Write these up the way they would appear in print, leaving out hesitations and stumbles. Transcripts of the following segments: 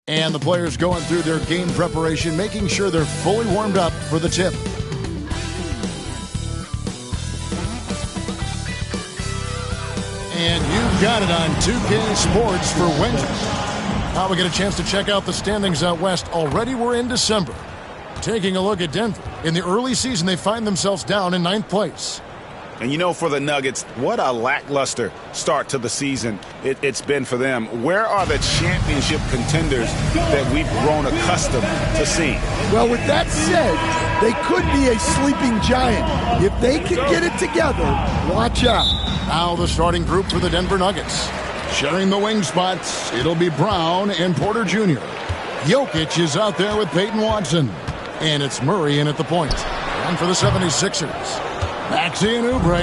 And the players going through their game preparation, making sure they're fully warmed up for the tip. And you've got it on 2K Sports for Wednesday. Now we get a chance to check out the standings out west. Already we're in December. Taking a look at Denver. In the early season, they find themselves down in 9th place. And you know, for the Nuggets, what a lackluster start to the season it's been for them. Where are the championship contenders that we've grown accustomed to seeing? Well, with that said, they could be a sleeping giant. If they can get it together, watch out. Now the starting group for the Denver Nuggets. Sharing the wing spots, it'll be Brown and Porter Jr. Jokic is out there with Peyton Watson. And it's Murray in at the point. And for the 76ers, Maxey and Oubre,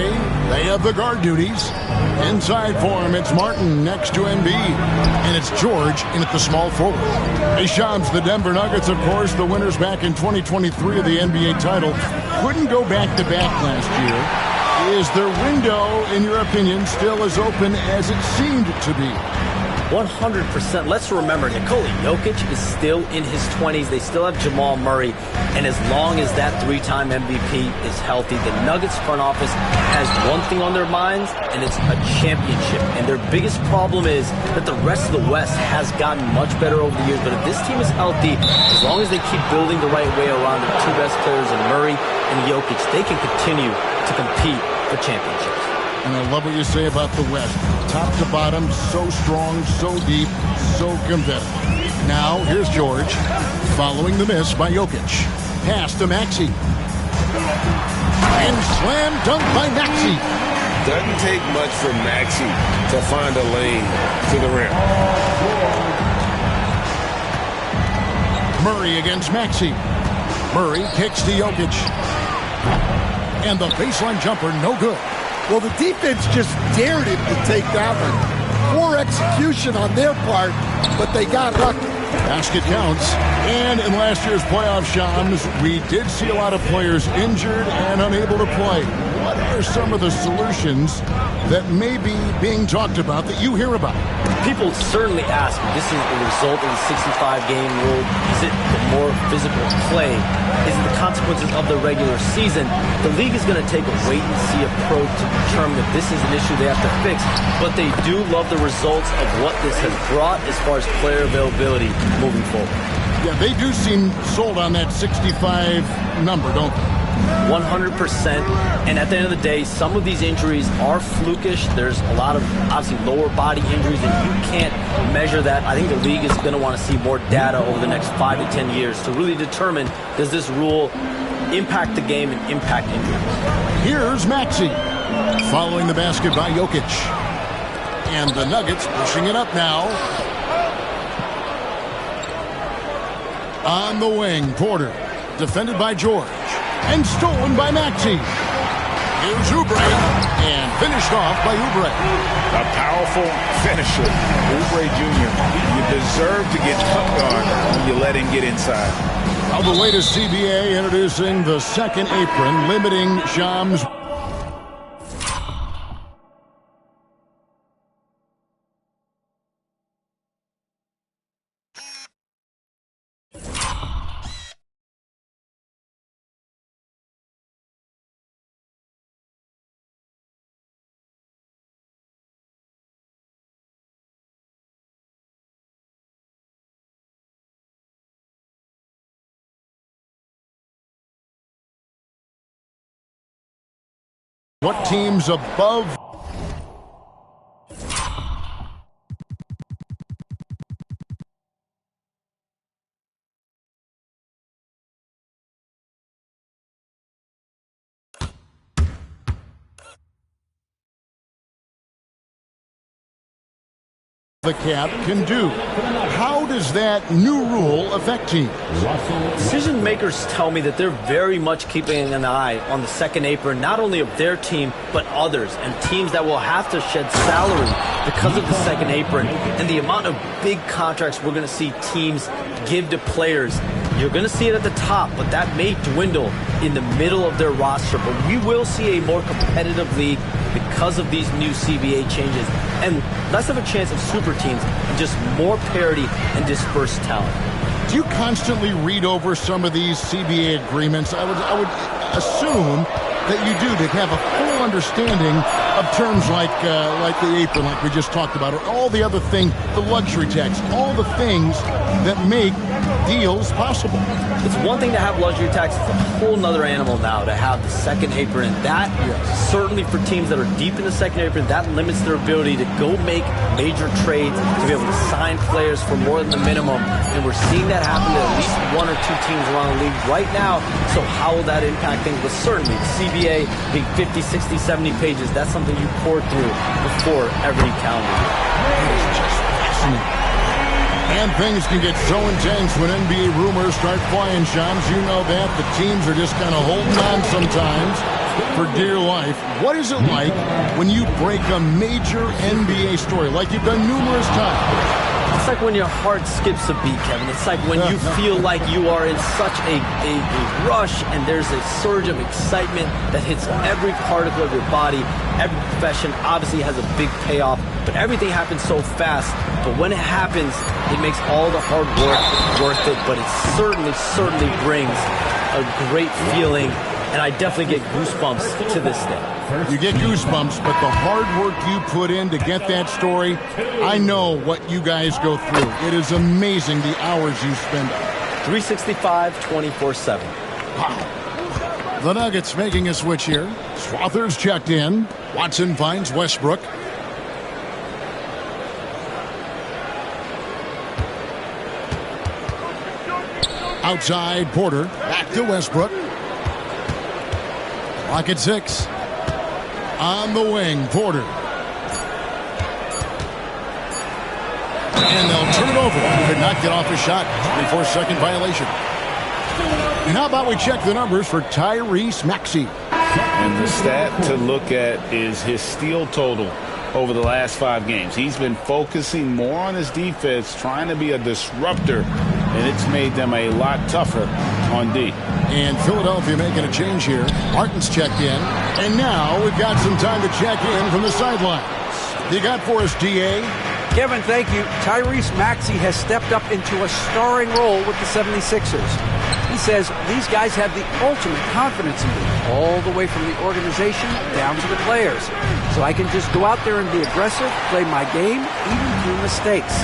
they have the guard duties. Inside for him, it's Martin next to Embiid. And it's George in at the small forward. Hey, Shams, the Denver Nuggets, of course, the winners back in 2023 of the NBA title, couldn't go back-to-back last year. Is their window, in your opinion, still as open as it seemed to be? 100%. Let's remember, Nikola Jokic is still in his 20s. They still have Jamal Murray. And as long as that three-time MVP is healthy, the Nuggets front office has one thing on their minds, and it's a championship. And their biggest problem is that the rest of the West has gotten much better over the years. But if this team is healthy, as long as they keep building the right way around their two best players in Murray and Jokic, they can continue to compete for championships. And I love what you say about the West. Top to bottom, so strong, so deep, so competitive. Now, here's George, following the miss by Jokic. Pass to Maxey. And slam dunk by Maxey. Doesn't take much for Maxey to find a lane to the rim. Murray against Maxey. Murray kicks to Jokic. And the baseline jumper, no good. Well, the defense just dared him to take that one. Poor execution on their part, but they got lucky. Basket counts. And in last year's playoff, Shams, we did see a lot of players injured and unable to play. What are some of the solutions that may be being talked about that you hear about? People certainly ask, this is the result of the 65-game rule. Is it the more physical play? Is it the consequences of the regular season? The league is going to take a wait-and-see approach to determine if this is an issue they have to fix. But they do love the results of what this has brought as far as player availability moving forward. Yeah, they do seem sold on that 65 number, don't they? 100%. And at the end of the day, some of these injuries are flukish. There's a lot of, obviously, lower body injuries, and you can't measure that. I think the league is going to want to see more data over the next 5 to 10 years to really determine, does this rule impact the game and impact injuries? Here's Maxey following the basket by Jokic. And the Nuggets pushing it up now. On the wing, Porter, defended by George, and stolen by Maxey. Here's Oubre, and finished off by Oubre. A powerful finisher, Oubre Jr. You deserve to get dunked on when you let him get inside. On the way to CBA, introducing the second apron, limiting Shams. What teams above? The cap can do. How does that new rule affect teams? Decision makers tell me that they're very much keeping an eye on the second apron, not only of their team, but others, and teams that will have to shed salary because of the second apron and the amount of big contracts we're going to see teams give to players. You're going to see it at the top, but that may dwindle in the middle of their roster. But we will see a more competitive league because because of these new CBA changes and less of a chance of super teams and just more parity and dispersed talent. Do you constantly read over some of these CBA agreements? I would assume that you do, to have a full understanding of terms like the apron, like we just talked about, or all the other things, the luxury tax, all the things that make deals possible. It's one thing to have luxury tax. It's a whole nother animal now to have the second apron. And that, certainly for teams that are deep in the second apron, that limits their ability to go make major trades, to be able to sign players for more than the minimum. And we're seeing that happen to at least one or two teams around the league right now. So how will that impact things? But certainly the CBA being 50, 60, 70 pages, that's something you pour through before every calendar year. It's just fascinating. And things can get so intense when NBA rumors start flying, Shams. You know that. The teams are just kind of holding on sometimes for dear life. What is it like when you break a major NBA story, like you've done numerous times? It's like when your heart skips a beat, Kevin. It's like when you feel like you are in such a rush and there's a surge of excitement that hits every particle of your body. Every profession obviously has a big payoff, but everything happens so fast. But when it happens, it makes all the hard work worth it. But it certainly brings a great feeling. And I definitely get goosebumps to this day. You get goosebumps, but the hard work you put in to get that story, I know what you guys go through. It is amazing the hours you spend on it. 365, 24/7. Wow. The Nuggets making a switch here. Swathers checked in. Watson finds Westbrook. Outside, Porter. Back to Westbrook. Clock at 6. On the wing, Porter. And they'll turn it over. Could not get off his shot. 24-second violation. And how about we check the numbers for Tyrese Maxey? And the stat to look at is his steal total over the last 5 games. He's been focusing more on his defense, trying to be a disruptor, and it's made them a lot tougher on D. And Philadelphia making a change here. Martin's checked in. And now we've got some time to check in from the sidelines. You got for us, DA? Kevin, thank you. Tyrese Maxey has stepped up into a starring role with the 76ers. He says these guys have the ultimate confidence in me, all the way from the organization down to the players. So I can just go out there and be aggressive, play my game, even through mistakes.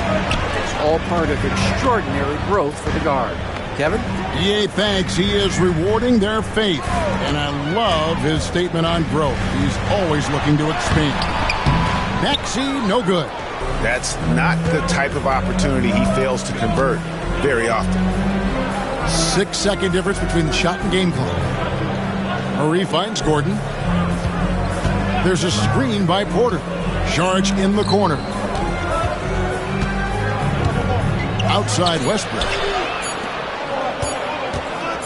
It's all part of extraordinary growth for the guard. Kevin? DA thanks. He is rewarding their faith. And I love his statement on growth. He's always looking to expand. Maxey, no good. That's not the type of opportunity he fails to convert very often. 6-second difference between the shot and game clock. Murray finds Gordon. There's a screen by Porter. Saric in the corner. Outside Westbrook.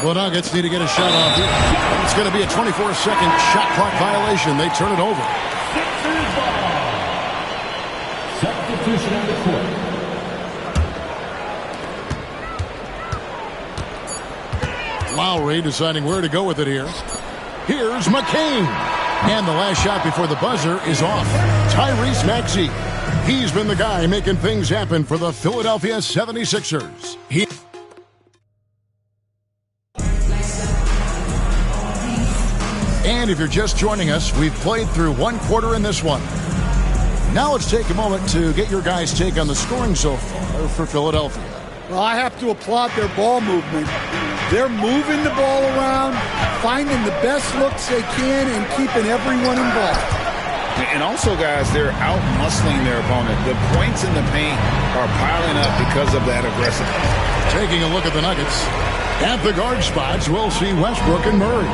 The Nuggets need to get a shot off here. It's going to be a 24-second shot clock violation. They turn it over. Substitution on the court. Lowry deciding where to go with it here. Here's McCain. And the last shot before the buzzer is off. Tyrese Maxey. He's been the guy making things happen for the Philadelphia 76ers. And if you're just joining us, we've played through 1 quarter in this one. Now let's take a moment to get your guys' take on the scoring so far for Philadelphia. Well, I have to applaud their ball movement. They're moving the ball around, finding the best looks they can, and keeping everyone involved. And also, guys, they're out-muscling their opponent. The points in the paint are piling up because of that aggressiveness. Taking a look at the Nuggets. At the guard spots, we'll see Westbrook and Murray.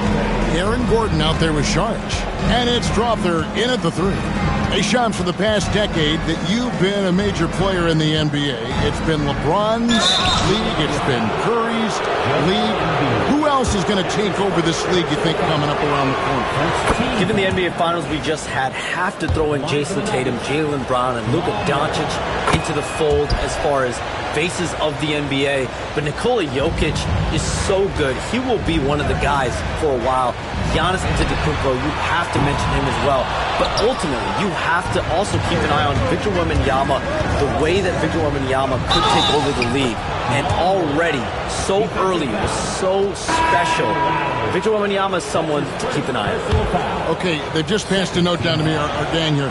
Aaron Gordon out there with Saric. And it's Strawther in at the 3. Hey, Shams, for the past decade that you've been a major player in the NBA, it's been LeBron's league, it's been Curry's league. Who else else is going to take over this league, you think, coming up around the corner? Given the NBA Finals we just had, have to throw in Jason Tatum, Jaylen Brown, and Luka Doncic into the fold as far as faces of the NBA. But Nikola Jokic is so good. He will be one of the guys for a while. Giannis Antetokounmpo, you have to mention him as well. But ultimately, you have to also keep an eye on Victor Wembanyama, the way that Victor Wembanyama could take over the league. And already, so early, was so special. Victor Wembanyama is someone to keep an eye on. Okay, they've just passed a note down to me, our gang here.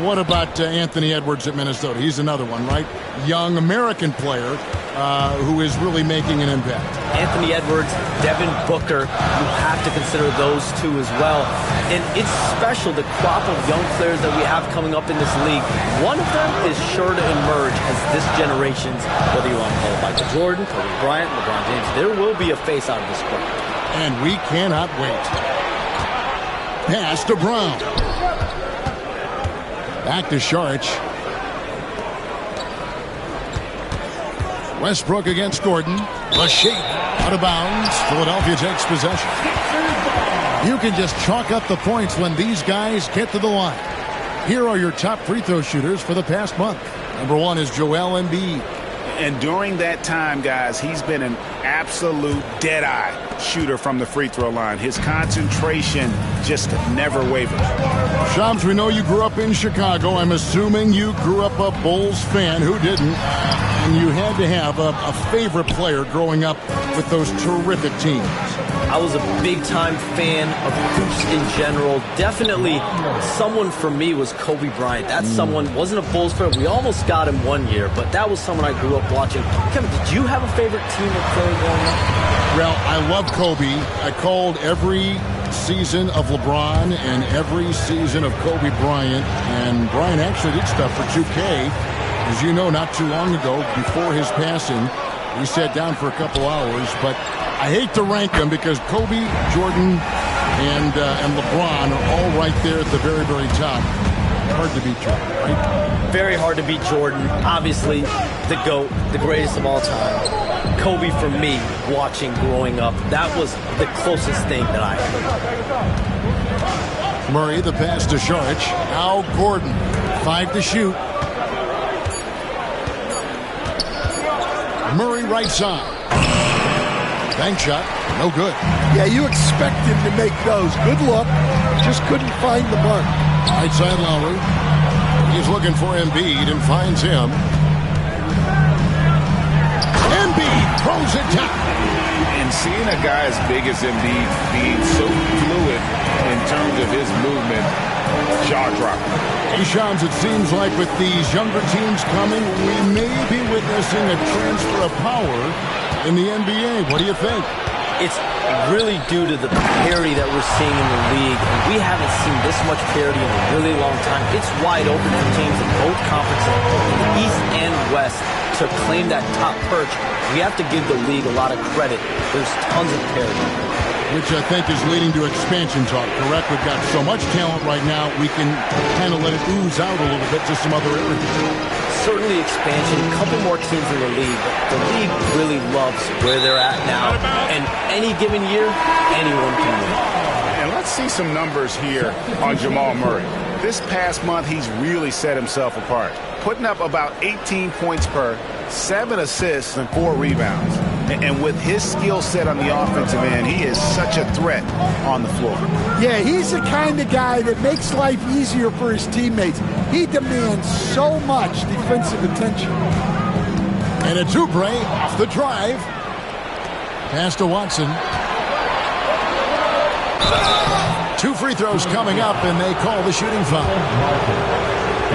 What about Anthony Edwards at Minnesota? He's another one, right? Young American player who is really making an impact. Anthony Edwards, Devin Booker, you have to consider those two as well. And it's special, the crop of young players that we have coming up in this league. One of them is sure to emerge as this generation's, whether you want to call it Michael Jordan, Kobe Bryant, LeBron James, there will be a face out of this crowd. And we cannot wait. Pass to Brown. Back to Saric. Westbrook against Gordon. A shake out of bounds. Philadelphia takes possession. You can just chalk up the points when these guys get to the line. Here are your top free throw shooters for the past month. Number one is Joel Embiid. And during that time, guys, he's been an absolute dead-eye shooter from the free throw line. His concentration just never wavers. Shams, we know you grew up in Chicago. I'm assuming you grew up a Bulls fan. Who didn't? And you had to have a favorite player growing up with those terrific teams. I was a big-time fan of hoops in general. Definitely someone for me was Kobe Bryant. That's someone, wasn't a Bulls fan. We almost got him one year, but that was someone I grew up watching. Kevin, did you have a favorite team or player growing up? Well, I love Kobe. I called every season of LeBron and every season of Kobe Bryant. And Bryant actually did stuff for 2K. As you know, not too long ago, before his passing, we sat down for a couple hours, but I hate to rank them because Kobe, Jordan, and LeBron are all right there at the very, very top. Hard to beat Jordan, right? Very hard to beat Jordan. Obviously, the GOAT, the greatest of all time. Kobe, for me, watching growing up, that was the closest thing that I had. Murray, the pass to Saric. Now Gordon, 5 to shoot. Murray right side. Bank shot, no good. Yeah, you expect him to make those. Good look, just couldn't find the mark. Right side Lowry. He's looking for Embiid and finds him. Embiid throws it down. And seeing a guy as big as Embiid being so fluid in terms of his movement, jaw-dropping. Hey, Shams, it seems like with these younger teams coming, we may be witnessing a transfer of power in the NBA. What do you think? It's really due to the parity that we're seeing in the league. And we haven't seen this much parity in a really long time. It's wide open for teams in both conferences, in the East and West, to claim that top perch. We have to give the league a lot of credit. There's tons of parity. Which I think is leading to expansion talk, correct? We've got so much talent right now, we can kind of let it ooze out a little bit to some other areas. Certainly expansion, a couple more teams in the league, but the league really loves where they're at now. And any given year, anyone can win. And let's see some numbers here on Jamal Murray. This past month, he's really set himself apart, putting up about 18 points per, 7 assists, and 4 rebounds. And with his skill set on the offensive end, he is such a threat on the floor. Yeah, he's the kind of guy that makes life easier for his teammates. He demands so much defensive attention. And a Oubre off the drive. Pass to Watson. 2 free throws coming up, and they call the shooting foul.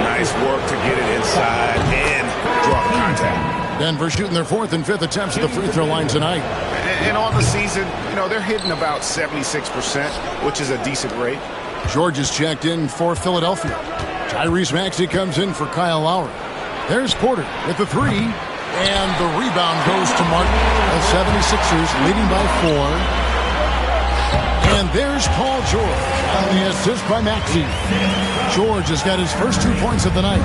Nice work to get it inside and draw contact. Denver shooting their 4th and 5th attempts at the free throw line tonight. And on the season, you know, they're hitting about 76%, which is a decent rate. George is checked in for Philadelphia. Tyrese Maxey comes in for Kyle Lowry. There's Porter with the 3. And the rebound goes to Martin. The 76ers leading by 4. And there's Paul George on the assist by Maxey. George has got his first 2 points of the night.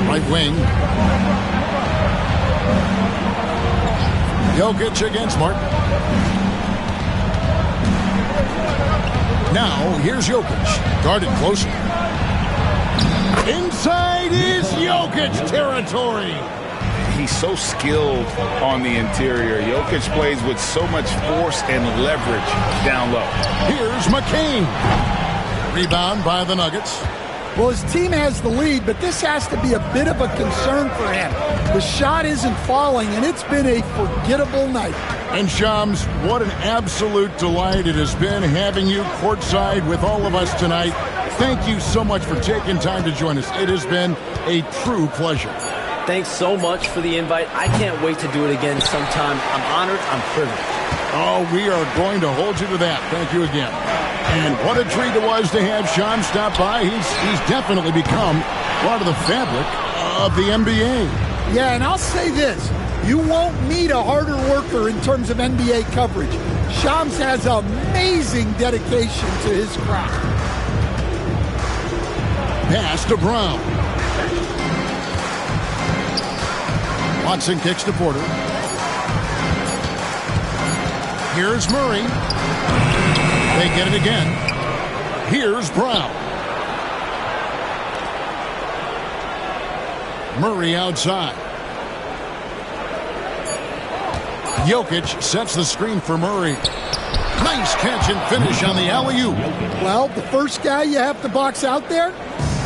Right wing. Jokic against Martin. Now, here's Jokic. Guarded closer. Inside is Jokic territory. He's so skilled on the interior. Jokic plays with so much force and leverage down low. Here's McCain. Rebound by the Nuggets. Well, his team has the lead, but this has to be a bit of a concern for him. The shot isn't falling, and it's been a forgettable night. And Shams, what an absolute delight it has been having you courtside with all of us tonight. Thank you so much for taking time to join us. It has been a true pleasure. Thanks so much for the invite. I can't wait to do it again sometime. I'm honored. I'm privileged. Oh, we are going to hold you to that. Thank you again. And what a treat it was to have Sean stop by. He's definitely become part of the fabric of the NBA. Yeah, and I'll say this. You won't meet a harder worker in terms of NBA coverage. Shams has amazing dedication to his craft. Pass to Brown. Watson kicks to Porter. Here's Murray. They get it again. Here's Brown. Murray outside. Jokic sets the screen for Murray. Nice catch and finish on the alley-oop. Well, the first guy you have to box out there,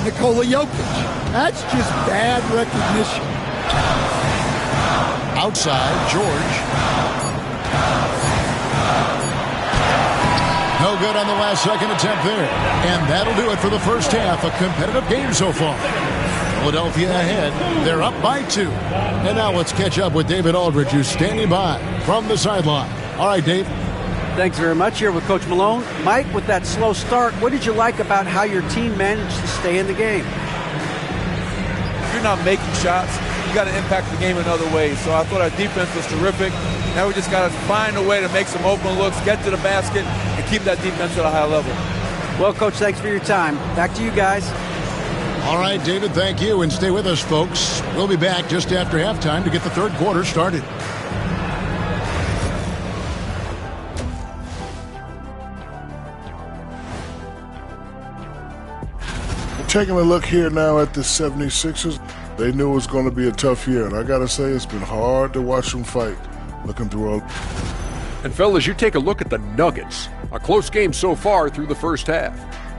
Nikola Jokic. That's just bad recognition. Outside, George. No good on the last second attempt there. And that'll do it for the first half. A competitive game so far. Philadelphia ahead. They're up by 2. And now let's catch up with David Aldridge, who's standing by from the sideline. All right, Dave. Thanks very much. Here with Coach Malone. Mike, with that slow start, what did you like about how your team managed to stay in the game? If you're not making shots, you got to impact the game in other ways. So I thought our defense was terrific. Now we just got to find a way to make some open looks, get to the basket, and keep that defense at a high level. Well, Coach, thanks for your time. Back to you guys. All right, David, thank you. And stay with us, folks. We'll be back just after halftime to get the third quarter started. Taking a look here now at the 76ers, they knew it was going to be a tough year. And I got to say, it's been hard to watch them fight, looking through all. And fellas, you take a look at the Nuggets. A close game so far through the first half.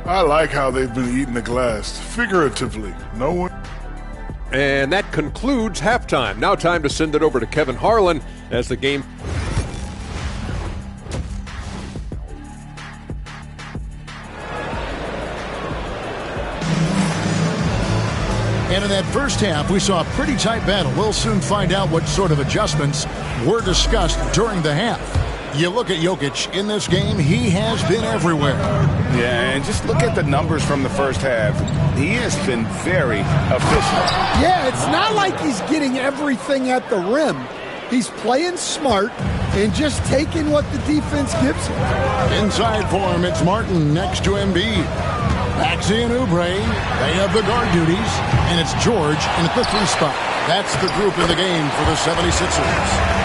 I like how they've been eating the glass, figuratively. No one. And that concludes halftime. Now time to send it over to Kevin Harlan as the game. And in that first half, we saw a pretty tight battle. We'll soon find out what sort of adjustments were discussed during the half. You look at Jokic in this game, he has been everywhere. Yeah, and just look at the numbers from the first half. He has been very efficient. Yeah, it's not like he's getting everything at the rim. He's playing smart and just taking what the defense gives him. Inside for him, it's Martin next to Embiid. Maxey and Oubre, they have the guard duties, and it's George in at the 3 spot. That's the group in the game for the 76ers.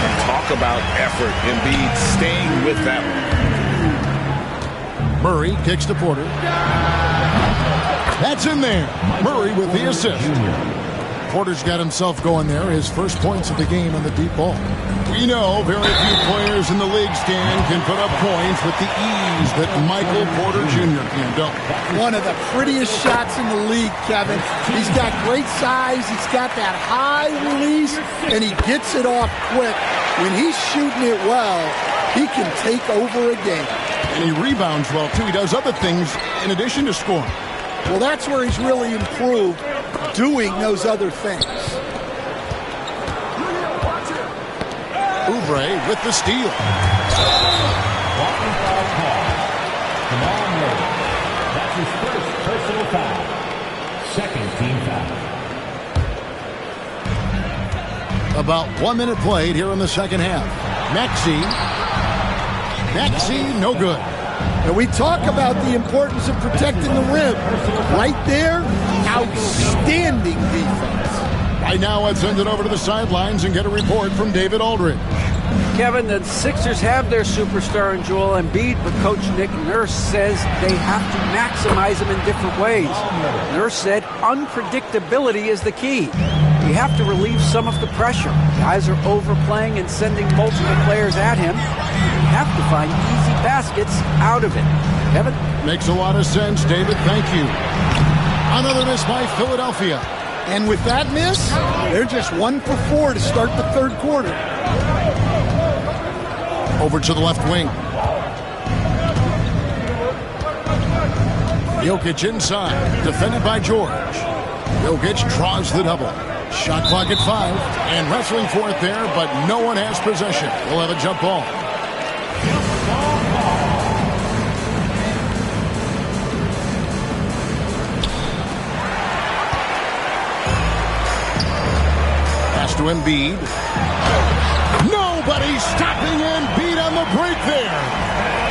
And talk about effort. Embiid staying with that one. Murray kicks to Porter. That's in there. Murray with the assist. Porter's got himself going there. His first points of the game on the deep ball. We know very few players in the league, Stan, can put up points with the ease that Michael Porter Jr. can, don't. One of the prettiest shots in the league, Kevin. He's got great size. He's got that high release, and he gets it off quick. When he's shooting it well, he can take over a game. And he rebounds well, too. He does other things in addition to scoring. Well, that's where he's really improved, doing those other things. Oubre with the steal. Walking foul call. Jamal Murray. That's his first personal foul. Second team foul. About 1 minute played here in the second half. Maxey, no good. And we talk about the importance of protecting the rim. Right there, outstanding defense. Right now, let's send it over to the sidelines and get a report from David Aldridge. Kevin, the Sixers have their superstar in Joel Embiid, but Coach Nick Nurse says they have to maximize him in different ways. Nurse said unpredictability is the key. You have to relieve some of the pressure. Guys are overplaying and sending multiple players at him. You have to find easy baskets out of it. Kevin? Makes a lot of sense, David. Thank you. Another miss by Philadelphia. And with that miss, they're just 1 for 4 to start the third quarter. Over to the left wing. Jokic inside, defended by George. Jokic draws the double. Shot clock at 5, and wrestling for it there, but no one has possession. We'll have a jump ball. Pass to Embiid. Nobody stopping Embiid on the break there.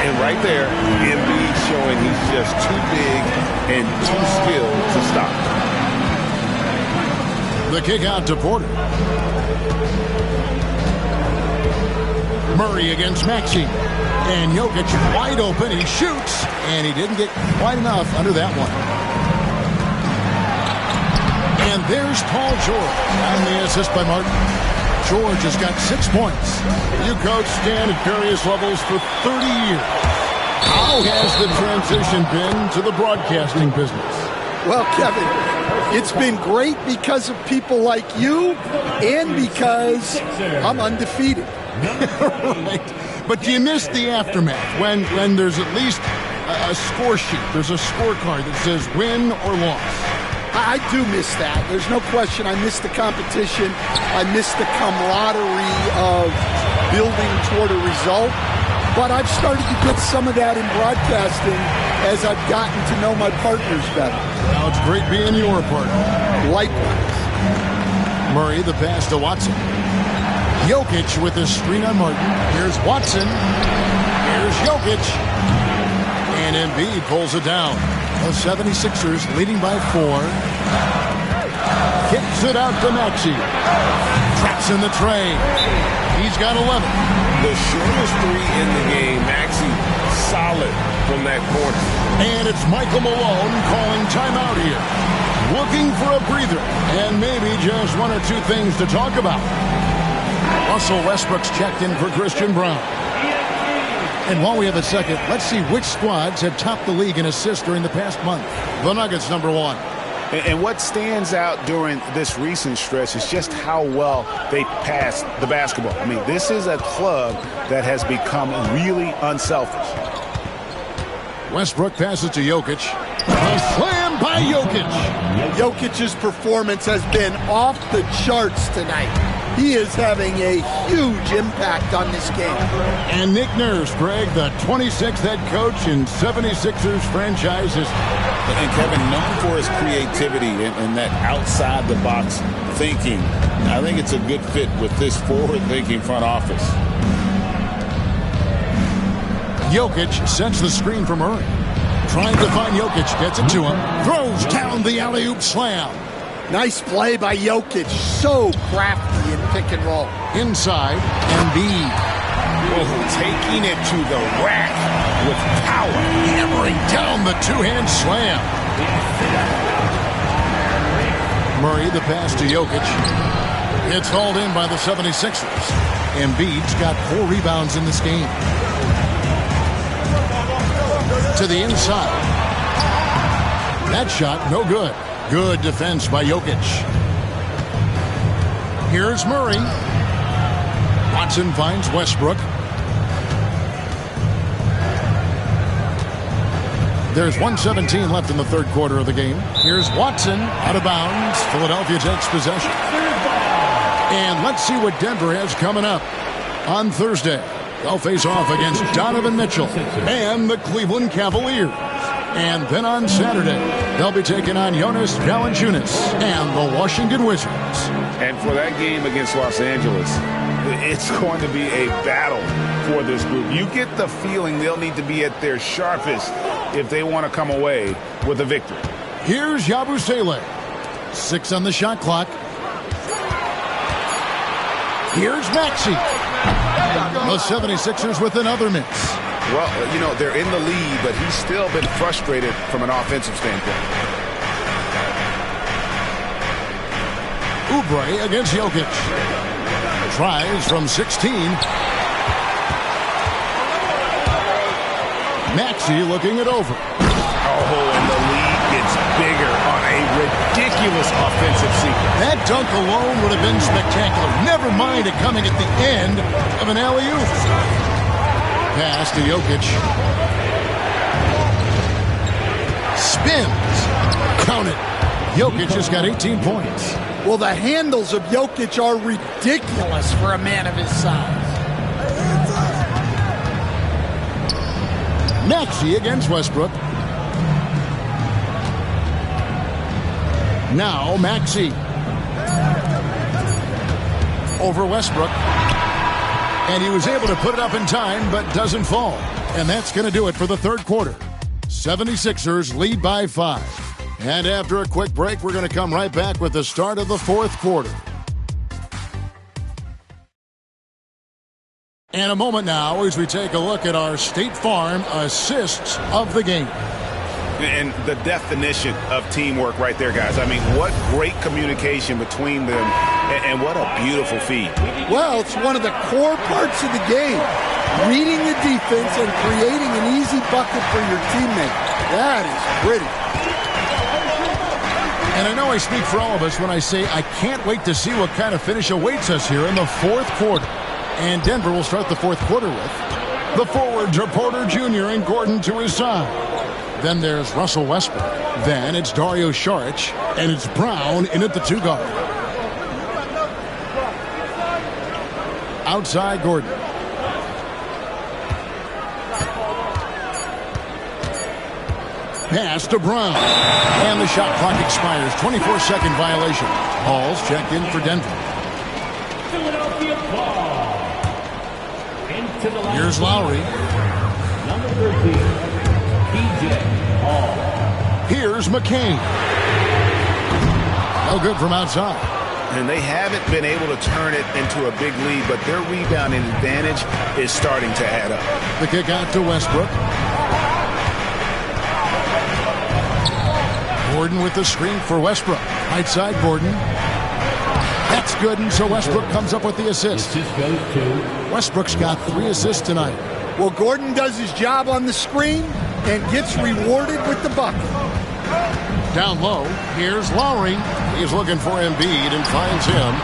And right there, Embiid showing he's just too big and too skilled to stop. The kick out to Porter. Murray against Maxey. And Jokic wide open. He shoots, and he didn't get quite enough under that one. And there's Paul George on the assist by Martin. George has got 6 points. You coached Stan at various levels for 30 years. How has the transition been to the broadcasting business? Well, Kevin, it's been great because of people like you and because I'm undefeated. Right. But do you miss the aftermath when there's at least a score sheet? There's a scorecard that says win or loss. I do miss that. There's no question. I miss the competition. I miss the camaraderie of building toward a result. But I've started to get some of that in broadcasting as I've gotten to know my partners better. Now it's great being your partner. Likewise. Murray, the pass to Watson. Jokic with his screen on Martin. Here's Watson. Here's Jokic. And Embiid pulls it down. The 76ers leading by 4. Kicks it out to Maxey. Traps in the tray. He's got 11. The shortest 3 in the game, Maxey solid from that corner. And it's Michael Malone calling timeout here. Looking for a breather and maybe just 1 or 2 things to talk about. Russell Westbrook's checked in for Christian Brown. And while we have a second, let's see which squads have topped the league in assists during the past month. The Nuggets, number 1. And what stands out during this recent stretch is just how well they pass the basketball. I mean, this is a club that has become really unselfish. Westbrook passes to Jokic. A slam by Jokic. Jokic's performance has been off the charts tonight. He is having a huge impact on this game. And Nick Nurse, Greg, the 26th head coach in 76ers franchise history. And Kevin, known for his creativity and that outside-the-box thinking, I think it's a good fit with this forward-thinking front office. Jokic sets the screen for Murray. Trying to find Jokic, gets it to him. Throws down the alley-oop slam. Nice play by Jokic. So crafty in pick and roll. Inside, Embiid. Taking it to the rack with power. Hammering down the two-hand slam. Murray, the pass to Jokic. It's hauled in by the 76ers. Embiid's got 4 rebounds in this game. To the inside. That shot, no good. Good defense by Jokic. Here's Murray. Watson finds Westbrook. There's 1:17 left in the third quarter of the game. Here's Watson out of bounds. Philadelphia takes possession. And let's see what Denver has coming up on Thursday. They'll face off against Donovan Mitchell and the Cleveland Cavaliers. And then on Saturday, they'll be taking on Jonas Valanciunas and the Washington Wizards. And for that game against Los Angeles, it's going to be a battle for this group. You get the feeling they'll need to be at their sharpest if they want to come away with a victory. Here's Yabusele. 6 on the shot clock. Here's Maxey. The 76ers with another miss. Well, you know, they're in the lead, but he's still been frustrated from an offensive standpoint. Oubre against Jokic. Tries from 16. Maxey looking it over. Oh, and the lead gets bigger on a ridiculous offensive sequence. That dunk alone would have been spectacular. Never mind it coming at the end of an alley-oop. Pass to Jokic. Spins. Count it. Jokic has got 18 points. Well, the handles of Jokic are ridiculous for a man of his size. Maxey against Westbrook. Now Maxey. Over Westbrook. And he was able to put it up in time, but doesn't fall. And that's going to do it for the third quarter. 76ers lead by 5. And after a quick break, we're going to come right back with the start of the fourth quarter. And a moment now as we take a look at our State Farm assists of the game. And the definition of teamwork right there, guys. I mean, what great communication between them, and what a beautiful feed. Well, it's one of the core parts of the game. Reading the defense and creating an easy bucket for your teammate. That is pretty. And I know I speak for all of us when I say I can't wait to see what kind of finish awaits us here in the fourth quarter. And Denver will start the fourth quarter with the forwards are Porter Jr. and Gordon to his side. Then there's Russell Westbrook. Then it's Dario Saric. And it's Brown in at the 2 guard. Outside Gordon. Pass to Brown. And the shot clock expires. 24-second violation. Hall's checked in for Denver. Philadelphia ball. Into the line. Here's Lowry. Number 13, PJ Hall. Here's McCain. No good from outside. And they haven't been able to turn it into a big lead, but their rebounding advantage is starting to add up. The kick out to Westbrook. Gordon with the screen for Westbrook. Right side, Gordon. That's good, and so Westbrook comes up with the assist. Westbrook's got 3 assists tonight. Well, Gordon does his job on the screen and gets rewarded with the bucket. Down low, here's Lowry. He's looking for Embiid and finds him.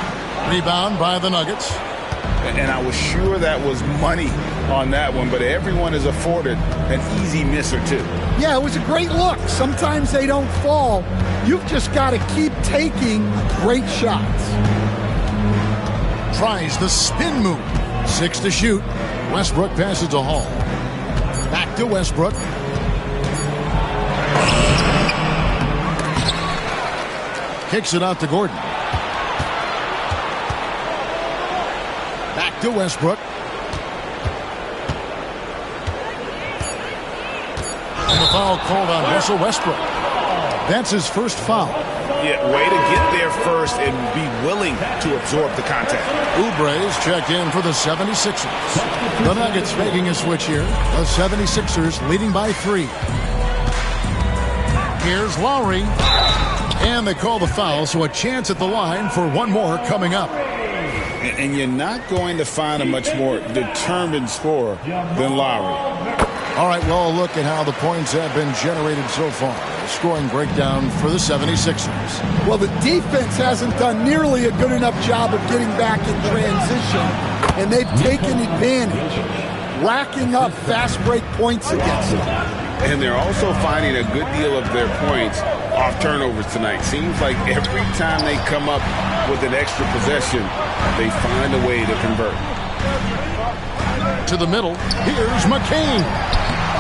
Rebound by the Nuggets. And I was sure that was money on that one, but everyone is afforded an easy miss or two. Yeah, it was a great look. Sometimes they don't fall. You've just got to keep taking great shots. Tries the spin move. 6 to shoot. Westbrook passes to Hall. Back to Westbrook. Kicks it out to Gordon. Back to Westbrook. And the foul called on Russell Westbrook. That's his first foul. Yeah, way to get there first and be willing to absorb the contact. Oubre's checked in for the 76ers. The Nuggets making a switch here. The 76ers leading by 3. Here's Lowry. And they call the foul, so a chance at the line for one more coming up. And you're not going to find a much more determined scorer than Lowry. All right, well, look at how the points have been generated so far. Scoring breakdown for the 76ers. Well, the defense hasn't done nearly a good enough job of getting back in transition, and they've taken advantage, racking up fast break points against them. And they're also finding a good deal of their points off turnovers tonight. Seems like every time they come up with an extra possession, they find a way to convert. To the middle, here's McCain.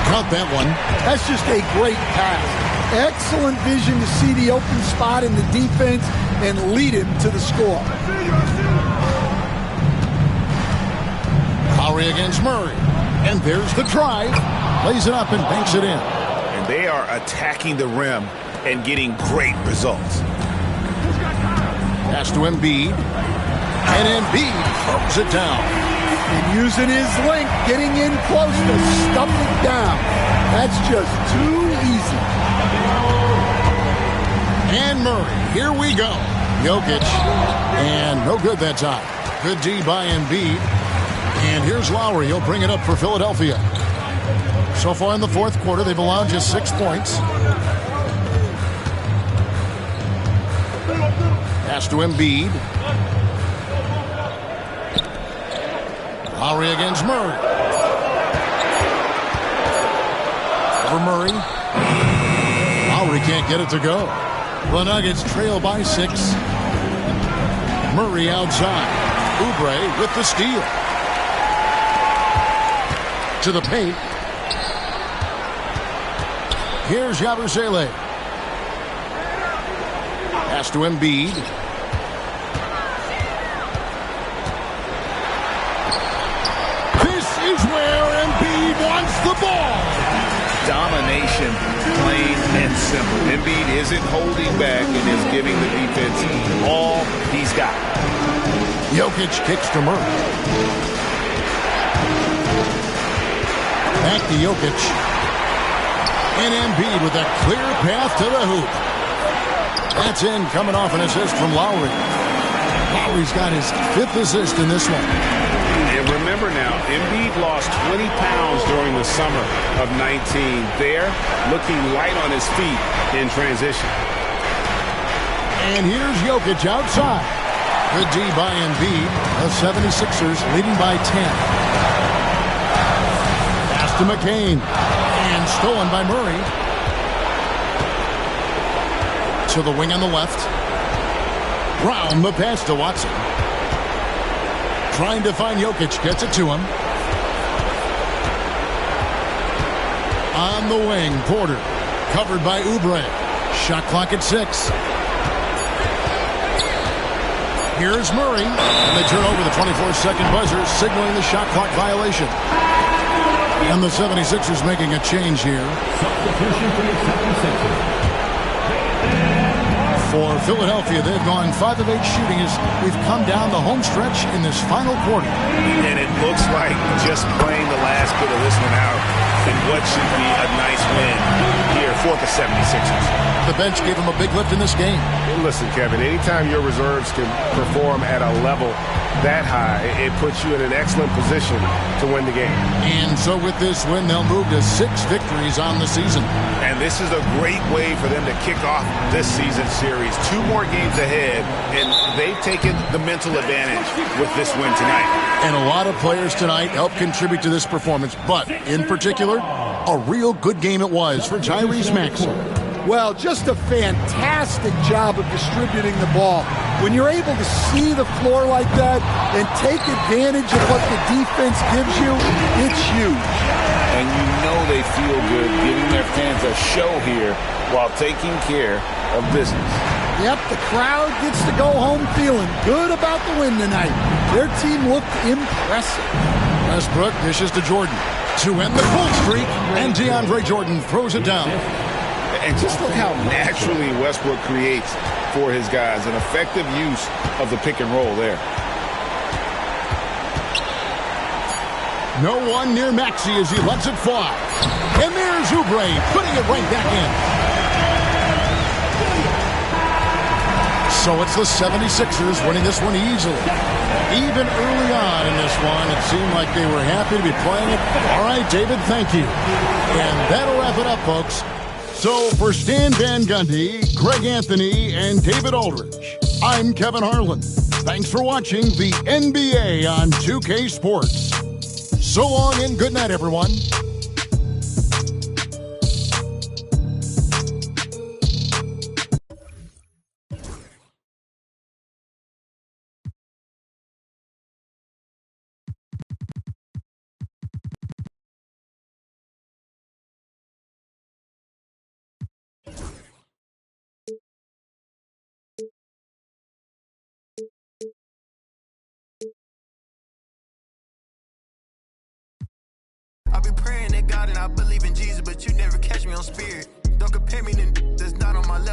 Count that one. That's just a great pass. Excellent vision to see the open spot in the defense and lead him to the score. Lowry against Murray. And there's the drive. Lays it up and banks it in. And they are attacking the rim and getting great results. Pass to Embiid. And Embiid throws it down. And using his length, getting in close to stuff it down. That's just too easy. And Murray, here we go. Jokic, and no good that time. Good D by Embiid. And here's Lowry. He'll bring it up for Philadelphia. So far in the fourth quarter, they've allowed just 6 points. Pass to Embiid. Lowry against Murray. Over Murray. Lowry can't get it to go. The Nuggets trail by 6. Murray outside. Oubre with the steal. To the paint. Here's Yabusele. Pass to Embiid. This is where Embiid wants the ball. Domination, plain and simple. Embiid isn't holding back and is giving the defense all he's got. Jokic kicks to Murray. Back to Jokic. And Embiid with a clear path to the hoop. That's in, coming off an assist from Lowry. Lowry's got his 5th assist in this one. And remember now, Embiid lost 20 pounds during the summer of 19. There, looking light on his feet in transition. And here's Jokic outside. Good D by Embiid. The 76ers leading by 10. Pass to McCain. And stolen by Murray. To the wing on the left. Brown, the pass to Watson. Trying to find Jokic, gets it to him. On the wing, Porter. Covered by Oubre. Shot clock at 6. Here's Murray. And they turn over the 24-second buzzer, signaling the shot clock violation. And the 76ers making a change here. Substitution for the 76ers. For Philadelphia, they've gone 5 of 8 shooting as we've come down the home stretch in this final quarter. And it looks like just playing the last bit of this one out in what should be a nice win here for the 76ers. The bench gave them a big lift in this game. And listen, Kevin, anytime your reserves can perform at a level that high, it puts you in an excellent position to win the game. And so with this win, they'll move to 6 victories on the season. And this is a great way for them to kick off this season series. 2 more games ahead, and they've taken the mental advantage with this win tonight. And a lot of players tonight helped contribute to this performance, but in particular, a real good game it was for Tyrese Maxey. Well, just a fantastic job of distributing the ball. When you're able to see the floor like that and take advantage of what the defense gives you, it's huge. And you know they feel good giving their fans a show here while taking care of business. Yep, the crowd gets to go home feeling good about the win tonight. Their team looked impressive. Westbrook dishes to Jordan to end the cold streak, and DeAndre Jordan throws it down. And just look how naturally Westbrook creates for his guys. An effective use of the pick and roll there. No one near Maxey as he lets it fly. And there's Oubre putting it right back in. So it's the 76ers winning this one easily. Even early on in this one, it seemed like they were happy to be playing it. All right, David, thank you. And that'll wrap it up, folks. So for Stan Van Gundy, Greg Anthony, and David Aldridge, I'm Kevin Harlan. Thanks for watching the NBA on 2K Sports. So long and good night, everyone. I've been praying to God and I believe in Jesus, but you never catch me on spirit. Don't compare me to that's not on my level.